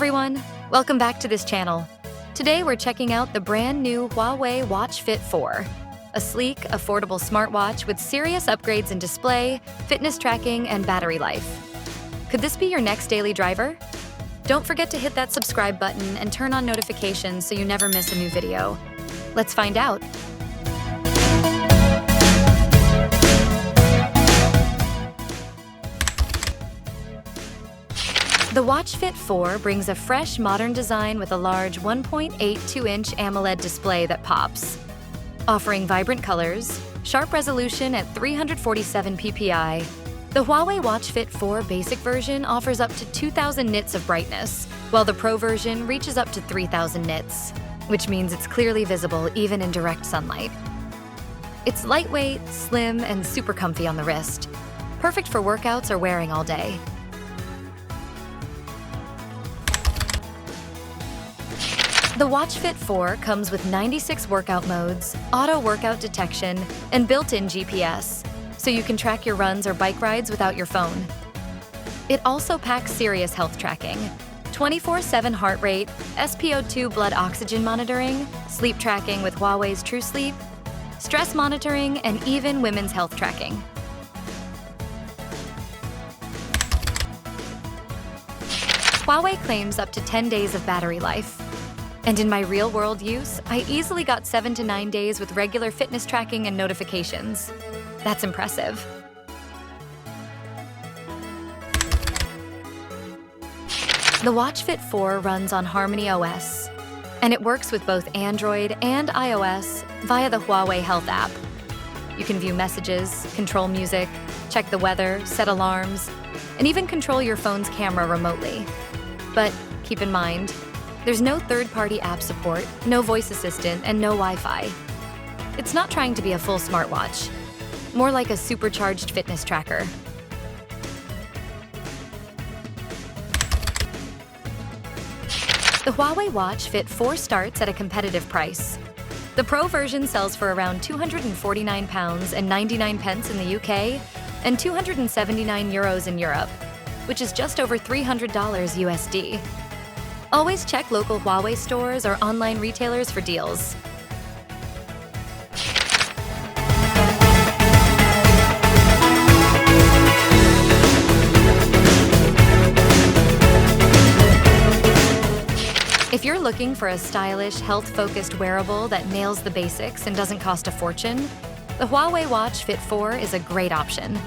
everyone, welcome back to this channel. Today we're checking out the brand new Huawei Watch Fit 4, a sleek, affordable smartwatch with serious upgrades in display, fitness tracking, and battery life. Could this be your next daily driver? Don't forget to hit that subscribe button and turn on notifications so you never miss a new video. Let's find out. The Watch Fit 4 brings a fresh, modern design with a large 1.82-inch AMOLED display that pops. Offering vibrant colors, sharp resolution at 347 ppi, the Huawei Watch Fit 4 basic version offers up to 2,000 nits of brightness, while the Pro version reaches up to 3,000 nits, which means it's clearly visible even in direct sunlight. It's lightweight, slim, and super comfy on the wrist, perfect for workouts or wearing all day. The Watch Fit 4 comes with 96 workout modes, auto workout detection, and built-in GPS, so you can track your runs or bike rides without your phone. It also packs serious health tracking, 24/7 heart rate, SpO2 blood oxygen monitoring, sleep tracking with Huawei's True Sleep, stress monitoring, and even women's health tracking. Huawei claims up to 10 days of battery life. And in my real-world use, I easily got 7 to 9 days with regular fitness tracking and notifications. That's impressive. The Watch Fit 4 runs on HarmonyOS, and it works with both Android and iOS via the Huawei Health app. You can view messages, control music, check the weather, set alarms, and even control your phone's camera remotely. But keep in mind, there's no third-party app support, no voice assistant, and no Wi-Fi. It's not trying to be a full smartwatch, more like a supercharged fitness tracker. The Huawei Watch Fit 4 starts at a competitive price. The Pro version sells for around £249 and 99 pence in the UK and €279 in Europe, which is just over $300 USD. Always check local Huawei stores or online retailers for deals. If you're looking for a stylish, health-focused wearable that nails the basics and doesn't cost a fortune, the Huawei Watch Fit 4 is a great option.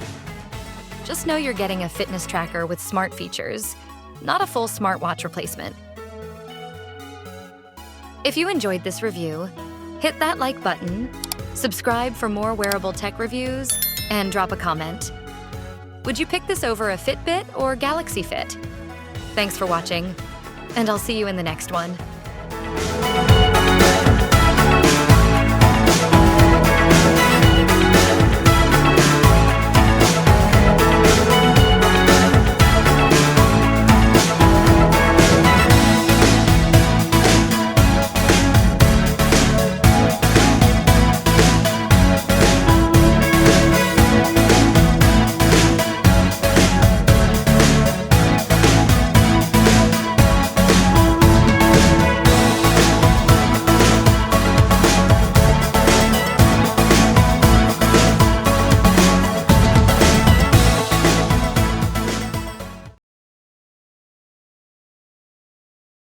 Just know you're getting a fitness tracker with smart features, not a full smartwatch replacement. If you enjoyed this review, hit that like button, subscribe for more wearable tech reviews, and drop a comment. Would you pick this over a Fitbit or Galaxy Fit? Thanks for watching, and I'll see you in the next one.